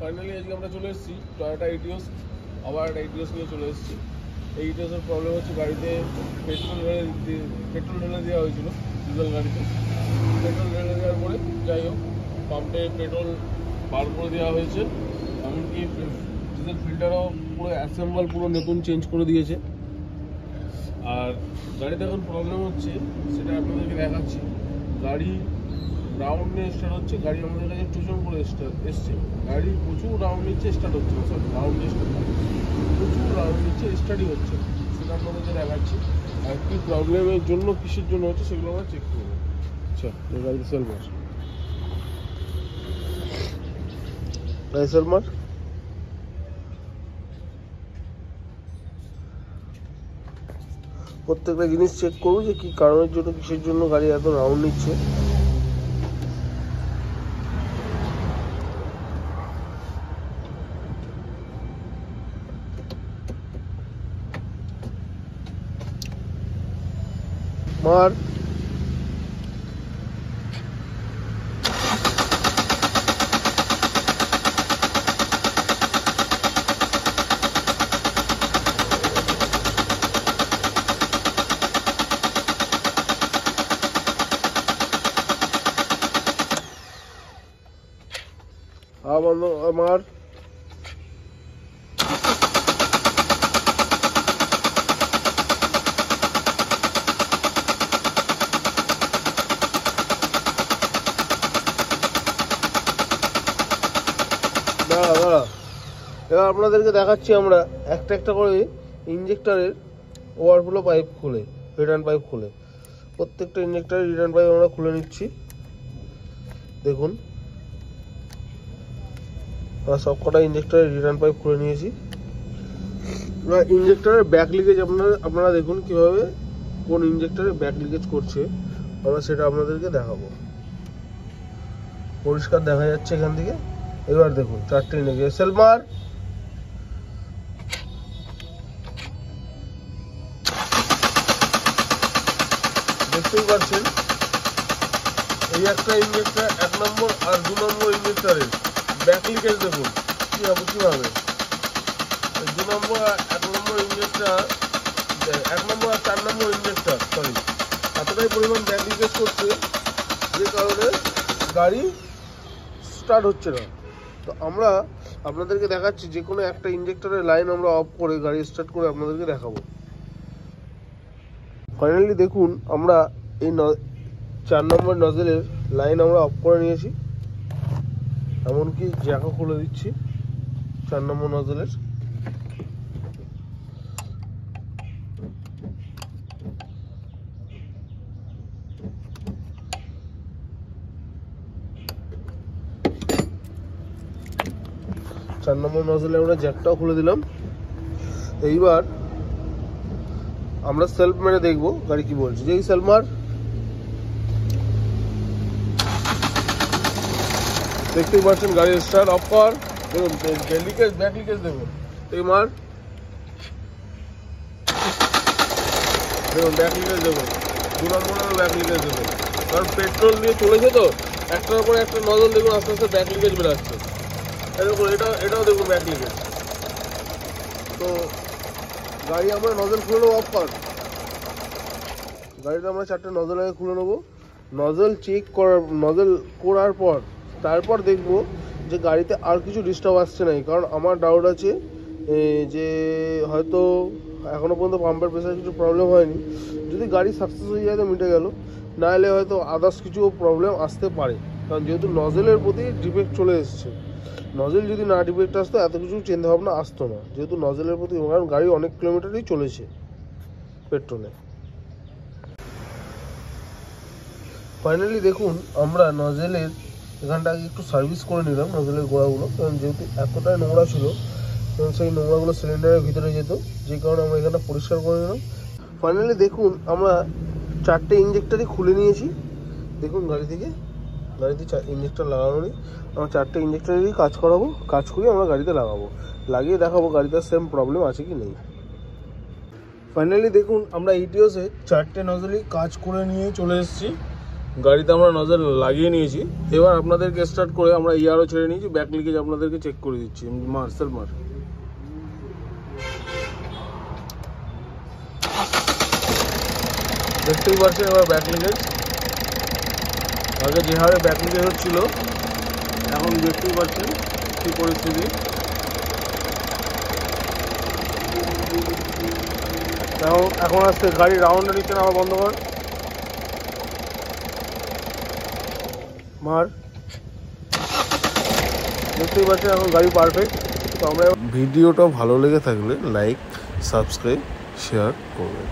Finally আজকে আমরা চলে এসেছি টয়োটা ইটিওস, আবার একটা ইটিওস নিয়ে চলে এসেছি। এই ইটিওসের প্রবলেম হচ্ছে গাড়িতে পেট্রোল ঢেলে দেওয়া হয়েছিল ডিজেল গাড়িতে। পেট্রোল ঢেলে দেওয়ার পরে যাই হোক পাম্পে পেট্রোল বার করে দেওয়া হয়েছে, এমনকি ডিজেল ফিল্টারও পুরো অ্যাসেম্বল পুরো নতুন চেঞ্জ করে দিয়েছে। আর গাড়িতে এখন প্রবলেম হচ্ছে সেটা আপনাদেরকে দেখাচ্ছি। গাড়ি রাউন্ড নিয়ে স্টার্ট হচ্ছে, গাড়ি আমাদের কাছে টুচন করে এসছে, গাড়ি প্রচুর রাউন্ড নিচ্ছে, স্টার্ট হচ্ছে না, সরি রাউন্ড নিয়ে প্রচুর রাউন্ড নিচ্ছে, স্টার্টই হচ্ছে, সেটা আপনাদেরকে দেখাচ্ছি। আর কি প্রবলেমের জন্য কিসের জন্য হচ্ছে সেগুলো আমরা চেক করবো। আচ্ছা, গাড়িতে সেলমার সেলমার প্রত্যেকটা জিনিস চেক করবো যে কি কারণের জন্য কিসের জন্য গাড়ি এত রাউন্ড নিচ্ছে। মার আমার এবার আপনাদেরকে দেখাচ্ছি আমরা একটা একটা করে ইঞ্জেক্টরের ওভারফ্লো পাইপ খুলে, রিটার্ন পাইপ খুলে, প্রত্যেকটা ইঞ্জেক্টরের রিটার্ন পাইপ আমরা খুলে নিচ্ছি। দেখুন আমরা সব কটা ইঞ্জেক্টরের রিটার্ন পাইপ খুলে নিয়েছি। ইঞ্জেক্টরের ব্যাক লিকেজ আপনারা দেখুন কীভাবে কোন ইঞ্জেক্টরে ব্যাক লিকেজ করছে, আমরা সেটা আপনাদেরকে দেখাবো। পরিষ্কার দেখা যাচ্ছে এখান থেকে। এবার দেখুন চারটে ইঞ্জেক্টর সেলমার, দেখতেই পাচ্ছেন এই একটা ইঞ্জেক্টর 1 নম্বর আর 2 নম্বর ইঞ্জেক্টরের ব্যাক লিকেজ দেখুন কিভাবে 2 নম্বর আর 1 নম্বর ইঞ্জেক্টর, 1 নম্বর আর 4 নম্বর ইঞ্জেক্টর সরি এতটাই পরিমাণ ব্যাক লিকেজ করছে যে কারণে গাড়ি স্টার্ট হচ্ছে না। তো আমরা আপনাদেরকে দেখাচ্ছি যে কোনো একটা ইঞ্জেক্টরের লাইন আমরা অফ করে গাড়ি স্টার্ট করে আপনাদেরকে দেখাবো। ফাইনালি দেখুন আমরা এই 4 নম্বর নজেলের লাইন আমরা অফ করে নিয়েছি, এমনকি জ্যাকও খুলে দিচ্ছি 4 নম্বর নজেলের। নজলে আমরা জ্যাকটাও খুলে দিলাম। এইবার আমরা সেলফ মেরে দেখবো গাড়ি কি বলছে। যেই সেলমার, দেখতেই পাচ্ছেন গাড়ি স্টার্ট অফ কর, দেখুন লিকেজ ব্যাক লিকেজ দেখুন, এই মার দেখুন ব্যাক লিকেজ দেখুন, 2 নম্বরের ব্যাক লিকেজ দেখুন, কারণ পেট্রোল দিয়ে চলেছে তো একটার পরে একটা নজল দেখুন আস্তে আস্তে ব্যাক লিকেজ বেরোচ্ছে। দেখুন এটাও দেখুন ব্যাক লিকেজ। তো গাড়ি আমরা নজল খুলে নেবো, অফ কর গাড়িটা আমরা 4টে নজল আগে খুলে নেবো। নজল চেক করার পর তারপর দেখবো যে গাড়িতে আর কিছু ডিস্টার্ব আসছে নাই, কারণ আমার ডাউট আছে যে হয়তো এখনও পর্যন্ত পাম্পের প্রেসার কিছু প্রবলেম হয়নি। যদি গাড়ি সাকসেস হয়ে যায় তো মিটে গেল, না হলে হয়তো আদার্স কিছু প্রবলেম আসতে পারে, কারণ যেহেতু নজলের প্রতি ডিফেক্ট চলে এসছে। নজল যদি না ডিফেক্ট আসতো এত কিছু চিন্তাভাবনা আসতো না, যেহেতু নজলের প্রতি, কারণ গাড়ি অনেক কিলোমিটারই চলেছে পেট্রোলে। ফাইনালি দেখুন আমরা নজেলের এখানটা আগে একটু সার্ভিস করে নিলাম, নজলের গোড়াগুলো, কারণ যেহেতু এতটাই নোংরা ছিল এবং সেই নোংরাগুলো সিলিন্ডারের ভিতরে যেত, যে কারণে আমরা এখানটা পরিষ্কার করে নিলাম। ফাইনালি দেখুন আমরা 4টে ইঞ্জেক্টরই খুলে নিয়েছি। দেখুন গাড়িতে ইঞ্জেক্টর লাগানো নেই, আমরা 4টে ইঞ্জেক্টরেরই কাজ করাবো, কাজ করিয়ে আমরা গাড়িতে লাগাবো, লাগিয়ে দেখাবো গাড়িতে সেম প্রবলেম আছে কি নেই। ফাইনালি দেখুন আমরা ইটিওসে 4টে নজলই কাজ করে নিয়ে চলে এসেছি। গাড়িতে আমরা নজল লাগিয়ে নিয়েছি, এবার আপনাদেরকে স্টার্ট করে আমরা ইয়ারও ছেড়ে নিয়েছি, ব্যাক লিকেজ আপনাদেরকে চেক করে দিচ্ছি। মার্সেল মার দেখতেই পাচ্ছেন এবার ব্যাক লিকেজ, আগে যে হারে ব্যাক লিকেজ হচ্ছিল এখন দেখতেই পাচ্ছেন কী পরিস্থিতি। এখন আসছে গাড়ি রাউন্ডে নিচ্ছে না, আবার বন্ধ কর মার। দেখতেই পাচ্ছেন এখন গাড়ি পারফেক্ট। তো আমরা ভিডিওটা ভালো লেগে থাকলে লাইক, সাবস্ক্রাইব, শেয়ার করবেন।